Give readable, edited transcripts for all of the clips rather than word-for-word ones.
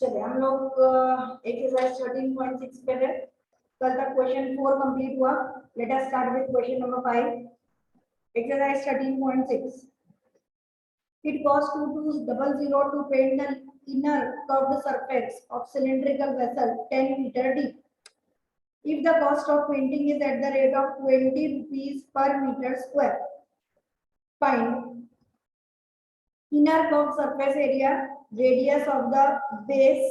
चलिए हम लोग एक्सरसाइज 13.6 पे थे। कल तक क्वेश्चन 4 कंप्लीट हुआ। Let us start with question number 5। Exercise 13.6। It costs 2200 to paint the inner curved surface of cylindrical vessel 10 meter deep. If the cost of painting is at the rate of 20 rupees per meter square, find inner curved surface area, radius of the base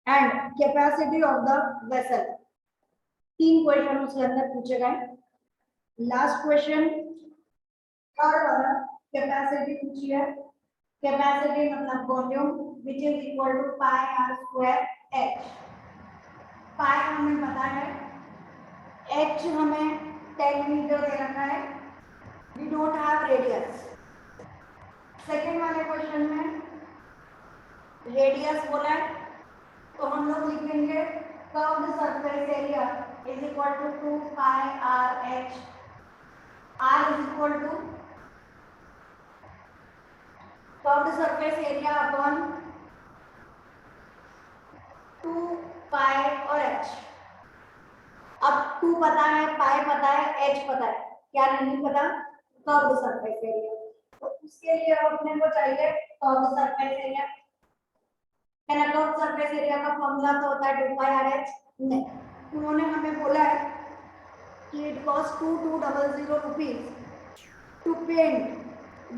and capacity of the vessel. 3 question उसके अंदर पूछे गए। Last question third वाला capacity पूछी है। Capacity मतलब volume which is equal to pi are square h. Pi हमें पता है, एच हमें 10 मीटर दे रखा है। We don't have radius. Second वाले क्वेश्चन में रेडियस बोला है, तो हम लोग लिखेंगे curved surface area is equal to 2 pi r h. R is equal to curved surface area upon 2 pi और h. अब 2 पता है, pi पता है, h पता है, क्या नहीं पता? Curved surface area. तो उसके लिए अपने को चाहिए कर्व्ड सरफेस एरिया। क्या कर्व्ड सरफेस एरिया का फॉर्मूला तो होता है 2 pi r h? नहीं, उन्होंने हमें बोला है it costs 2200 rupees to paint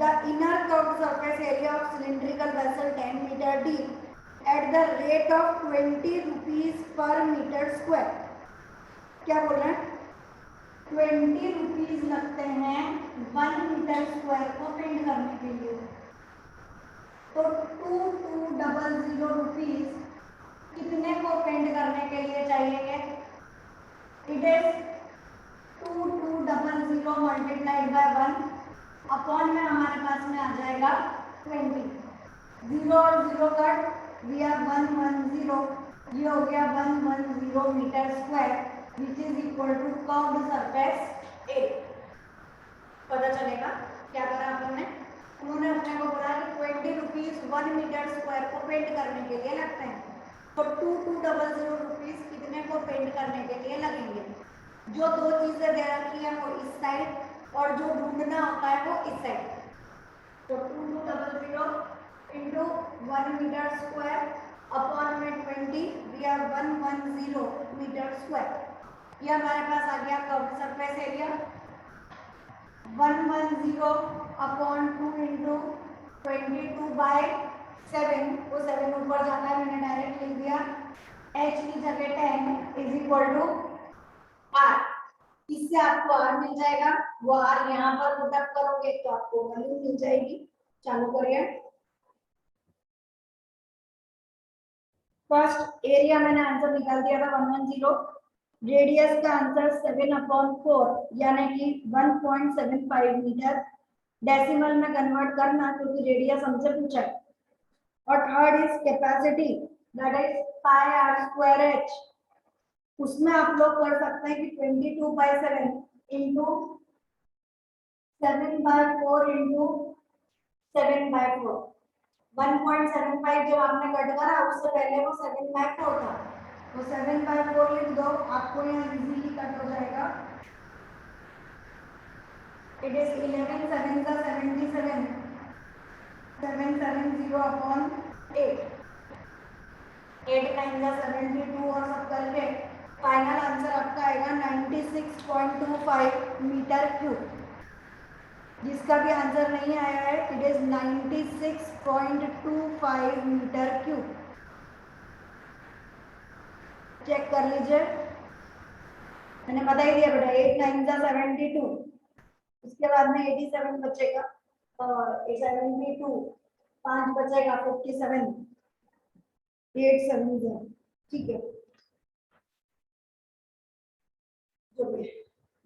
the inner curved surface area of cylindrical vessel 10 meter deep at the rate of 20 rupees per meter square. क्या बोल रहे हैं? 20 रुपीज लगते हैं 1 मीटर स्क्वायर को पेंट करने के लिए। तो 2200 रुपीज कितने को पेंट करने के लिए चाहिए? It is 2200 multiplied by 1 upon में हमारे पास में आ जाएगा 20। 0 और 0 कट, वी आर 110। ये हो गया 110 metre square which is equal to curved surface area. पता चलेगा क्या करा हमने? उन्होंने अपने को बोला कि 20 रुपीज 1 मीटर स्क्वायर को पेंट करने के लिए लगते हैं। तो 2200 रुपीज कितने को पेंट करने के लिए लगेंगे? जो दो चीजें दे रखी है वो इस साइड और जो ढूंढना होता है वो इस साइड। तो 2200 इंटू 1 मीटर स्क्वायर अपॉन में 20, वी आर 110 मीटर स्क्वायर। ये हमारे पास आ गया curved surface area. 110 upon 2 into 22 by 7, वो 7 ऊपर जाता है, मैंने डायरेक्ट लिख दिया। h की जगह 10 इज इक्वल टू r। इससे आपको r मिल जाएगा, वो r यहाँ पर पुटअप करोगे तो आपको वैल्यू मिल जाएगी। चालू करिए। फर्स्ट एरिया मैंने आंसर निकाल दिया था 110। रेडियस का आंसर 7/4 यानी कि 1.75 मीटर। डेसिमल में कन्वर्ट करना क्योंकि रेडियस हमसे पूछा है। और third is capacity that is pi are square H. उसमें आप लोग कर सकते हैं कि 22/7 इंटू 7/4 इंटू 7/4। 1.75 जब आपने कट करा उससे पहले वो 7/4 था, तो 7/4 लिख दो, आपको यहाँ इजीली कट हो जाएगा। इट इज 11 7 का 77, 770 अपॉन 8, 8 9 का 72 और सब करके फाइनल आंसर आपका आएगा 96.25 मीटर क्यूब। जिसका भी आंसर नहीं आया है it is 96.25 metre cube. Check कर लीजिए, मैंने बता ही दिया बेटा। 8 9 का 72, उसके बाद में 87 बचेगा और 72, 5 बचेगा 57, 8 7। ठीक है,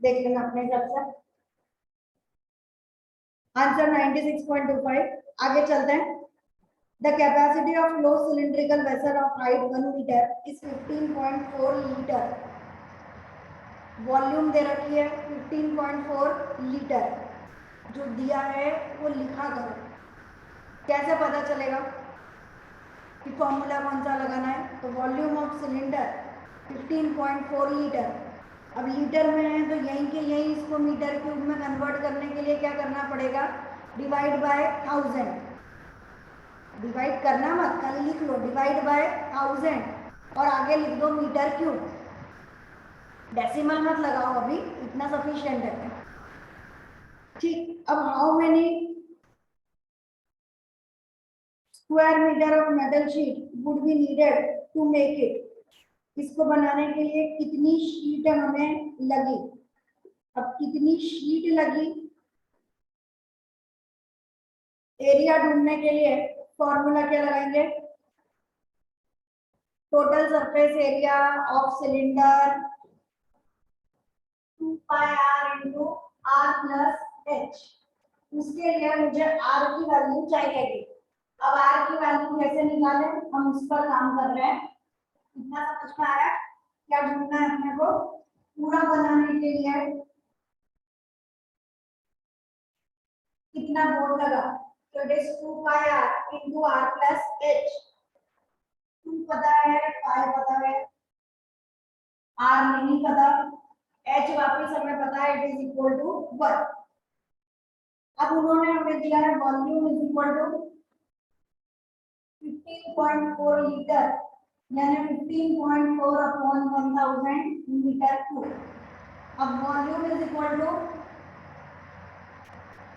देख लेना अपने हिसाब से। आंसर 96.25। आगे चलते हैं। The capacity of low cylindrical vessel of height 1 metre is 15.4 litre. Volume दे रखी है 15.4 लीटर। जो दिया है वो लिखा करो। कैसे पता चलेगा? कि फॉर्मूला कौन सा लगाना है, तो वॉल्यूम ऑफ सिलेंडर 15.4 लीटर। अब लीटर में है तो यहीं के यहीं इसको मीटर क्यूब में कन्वर्ट करने के लिए क्या करना पड़ेगा, डिवाइड बाय 1000। डिवाइड करना मत, खाली लिख लो डिवाइड बाय 1000 और आगे लिख दो मीटर क्यूब। डेसिमल मत लगाओ, अभी इतना सफिशिएंट है। ठीक, अब how many square metre of metal sheet would be needed to make it. इसको बनाने के लिए कितनी शीट हमें लगी। अब कितनी शीट लगी, एरिया ढूंढने के लिए फॉर्मूला क्या लगाएंगे, total surface area of cylinder 2 pi r into r plus H. उसके लिए मुझे r की वैल्यू चाहिए। अब r की वैल्यू कैसे निकालें, हम उस पर काम कर रहे हैं। इतना समझ में आया, क्या ढूंढना है अपने को, पूरा बनाने के लिए कितना बोर्ड लगा, तो it is 2 pi r into r plus h। 2 पता है, पाई पता है, r नहीं पता, h वापस हमें पता है, इट इज इक्वल टू 1। अब उन्होंने हमें दिया है volume is equal to 15.4 litre, यानी 15.4 अपॉन 1000 मीटर क्यूब। अब वॉल्यूम इज इक्वल टू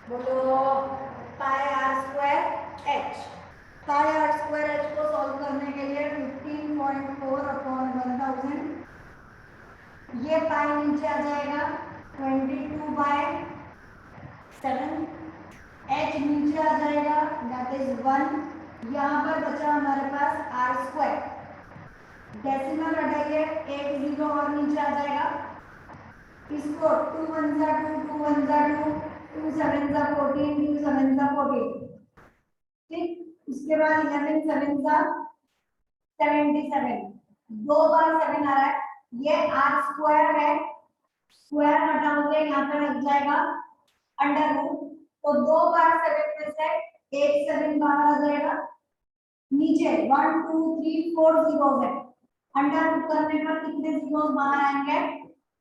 बोलो pi r square h। Pi r square h को सॉल्व करने के लिए 15.4 अपॉन 1000, ये पाई नीचे आ जाएगा 22 बाय 7, h नीचे आ जाएगा दैट इज 1। यहाँ पर बचा हमारे पास r स्क्वायर, डेसिमल हटाइए, एक जीरो और नीचे आ जाएगा। इसको 2 1 जा 2, 2 1 जा 2, 2 7 जा 14, 2 7 जा 14। ठीक, उसके बाद 11 7 जा 77, दो बार 7 आ रहा है, ये r स्क्वायर है, स्क्वायर हटाओगे यहाँ पे लग जाएगा अंडर रूट, तो दो बार 7 में से एक 7 बाहर आ जाएगा, नीचे 1 2 3 4 जीरोस है, अंडर रूट करने पर कितने जीरोस बाहर आएंगे,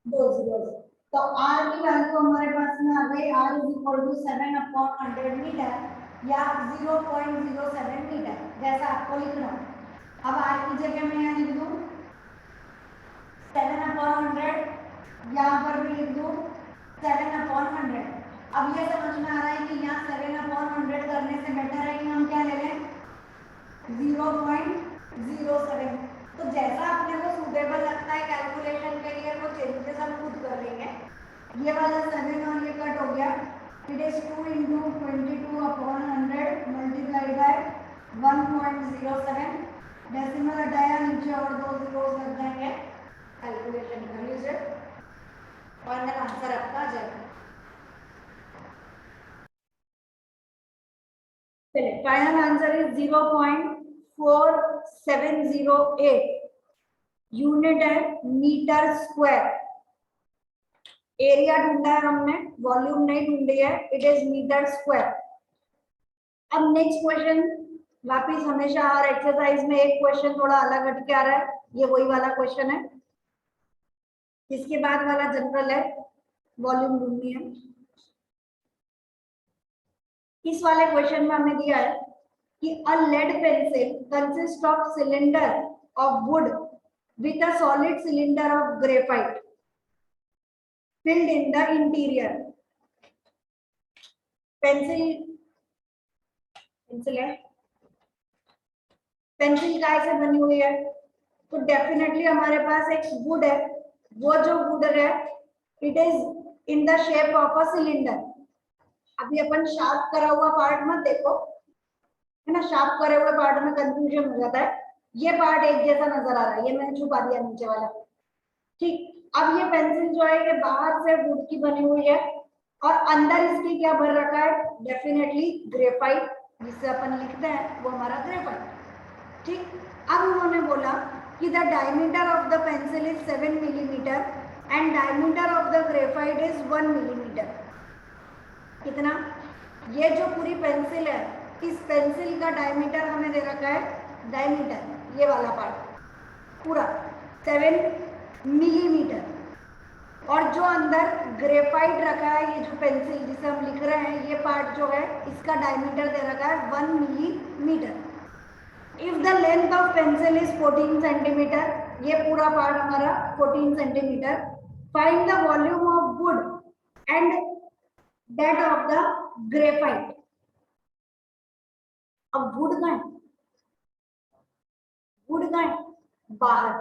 दो जीरोस। तो r की वैल्यू हमारे पास में आ गई, r is equal to 7 upon 100 metre या 0.07 मीटर, जैसा आपको लिखना। अब r की जगह मैं यहाँ लिख दूँ 7 अपॉन 100, यहाँ पर भी लिख दूँ 7 अपॉन 100। अब ये समझ में आ रहा है कि यहाँ 7 अपॉन 100 करने से बेटर है कि हम क्या ले लें 0.07। तो जैसा अपने को सूटेबल लगता है कैलकुलेशन के लिए वो चेंजेस हम खुद कर लेंगे। ये वाला 7 और ये कट हो गया, it is 2 into 22 upon 100 multiplied by 1.07, decimal हटाया, नीचे और दो जीरोस लग जाएंगे, कैलकुलेशन कर लीजिए और मेरा आंसर आपका आ जाएगा। चलिए, फाइनल आंसर इज 0.4708 यूनिट है मीटर स्क्वायर। एरिया ढूंढा है हमने, वॉल्यूम नहीं ढूंढी है, इट इज मीटर स्क्वायर। अब नेक्स्ट क्वेश्चन, वापिस हमेशा हर एक्सरसाइज में एक क्वेश्चन थोड़ा अलग हट के आ रहा है, ये वही वाला क्वेश्चन है। इसके बाद वाला जनरल है, वॉल्यूम ढूंढनी है। इस वाले क्वेश्चन में हमें दिया है कि a lead pencil consist of cylinder of wood with a solid cylinder of graphite filled in the interior। Pencil है, पेंसिल काय से बनी हुई है, तो डेफिनेटली हमारे पास एक वुड है, वो जो वुड है it is in the shape of a cylinder. अभी अपन शार्प करा हुआ पार्ट मत देखो, है ना, शार्प करे हुए पार्ट में कंफ्यूजन हो जाता है। ये पार्ट एक जैसा नजर आ रहा है, ये मैंने छुपा दिया नीचे वाला। ठीक, अब ये पेंसिल जो है ये बाहर से वुड की बनी हुई है और अंदर इसके क्या भर रखा है, डेफिनेटली ग्रेफाइट, जिससे अपन लिखते हैं वो हमारा ग्रेफाइट। ठीक, अब उन्होंने बोला कि the diameter of the pencil is 7 millimetre and diameter of the graphite is 1 millimetre. कितना, ये जो पूरी पेंसिल है, इस पेंसिल का डायमीटर हमें दे रखा है डायमीटर ये वाला पार्ट पूरा 7 मिलीमीटर, और जो अंदर ग्रेफाइट रखा है, ये जो पेंसिल जिसे हम लिख रहे हैं, ये पार्ट जो है इसका डायमीटर दे रखा है 1 millimetre. If the length of pencil is 14 centimetre, ये पूरा पार्ट हमारा 14 centimetre, find the volume of would and that of the graphite. अब वुड का है, वुड का है बाहर,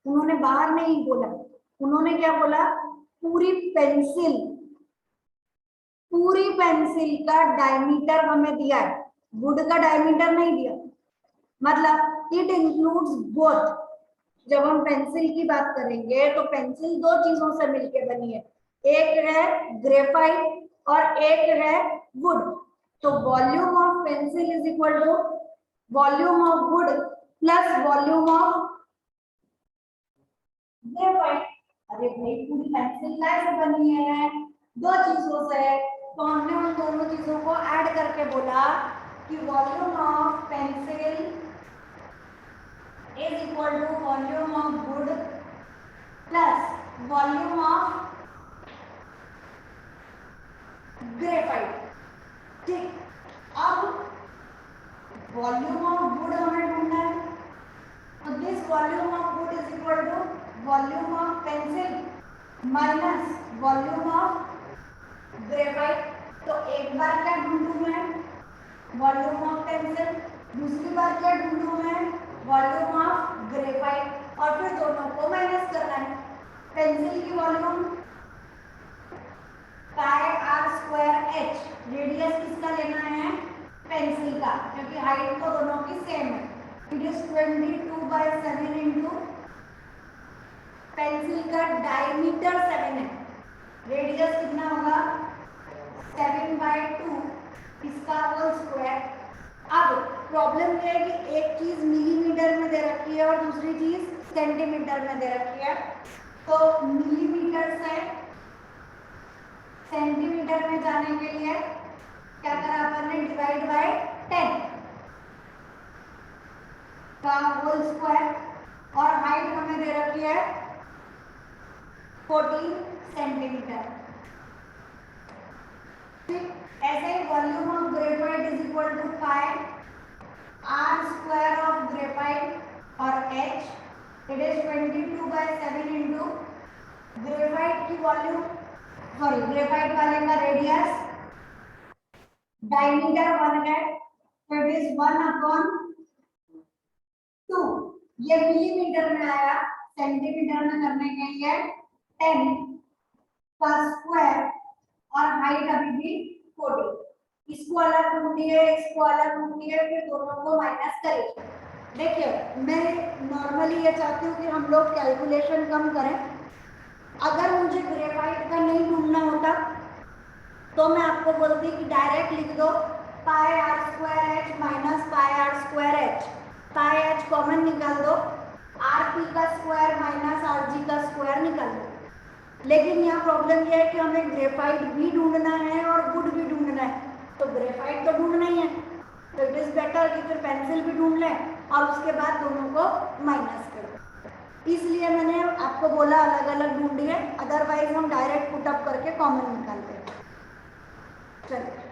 उन्होंने बाहर नहीं बोला, उन्होंने क्या बोला, पूरी पेंसिल का डायमीटर हमें दिया है, वुड का डायमीटर नहीं दिया। मतलब इट इंक्लूड्स बोथ। जब हम पेंसिल की बात करेंगे तो पेंसिल दो चीजों से मिलकर बनी है, एक है ग्रेफाइट और एक है वुड। तो volume of pencil is equal to volume of wood plus volume of graphite. अरे भाई पूरी पेंसिल कैसे बनी है, दो चीजों से, तो हमने उन दोनों चीजों को ऐड करके बोला कि volume of pencil is equal to volume of wood plus volume of graphite. ठीक, अब वॉल्यूम ऑफ वुड हमें ढूंढना है, तो this volume of wood is equal to volume of pencil minus volume of graphite. तो एक बार क्या ढूंढूं मैं, वॉल्यूम ऑफ पेंसिल, दूसरी बार क्या ढूंढूं मैं, वॉल्यूम ऑफ ग्रेफाइट, और फिर दोनों को माइनस करना है। पेंसिल की volume pi are square h, radius किसका लेना है, पेंसिल का, क्योंकि हाइट तो दोनों की सेम है। इट इज 22/7 इंटू पेंसिल का डायमीटर 7 है, रेडियस कितना होगा 7/2, इसका होल स्क्वायर। अब प्रॉब्लम क्या है कि एक चीज मिलीमीटर में दे रखी है और दूसरी चीज सेंटीमीटर में दे रखी है, तो मिलीमीटर से सेंटीमीटर में जाने के लिए क्या करा अपन ने, डिवाइड बाय 10 का होल स्क्वायर, और हाइट हमें दे रखी है 14 सेंटीमीटर। ऐसे ही volume of graphite is equal to pi are square of graphite और h, it is 22/7 into graphite की वॉल्यूम, सॉरी ग्रेफाइट वाले का रेडियस, डायमीटर 1 है, तो इट इज 1/2। ये मिलीमीटर में आया, सेंटीमीटर में करने के लिए 10 का स्क्वायर, और हाइट अभी भी 14। इसको अलग ढूंढिए, इसको अलग ढूंढिए, फिर दोनों को माइनस करिए। देखिए मैं नॉर्मली ये चाहती हूँ कि हम लोग कैलकुलेशन कम करें। अगर मुझे ग्रेफाइट का नहीं ढूंढना होता तो मैं आपको बोलती कि डायरेक्ट लिख दो pi are square h minus pi are square h, pi h common निकाल दो, आर पी का स्क्वायर माइनस आर जी का स्क्वायर निकाल दो। लेकिन यहाँ प्रॉब्लम यह है कि हमें ग्रेफाइट भी ढूंढना है और वुड भी ढूंढना है, तो ग्रेफाइट तो ढूंढना ही है, तो इट इज बेटर कि फिर पेंसिल भी ढूंढ लें और उसके बाद दोनों को माइनस करें। इसलिए मैंने आपको बोला अलग अलग ढूंढिए, अदरवाइज हम डायरेक्ट पुट अप करके कॉमन निकालते हैं। चलिए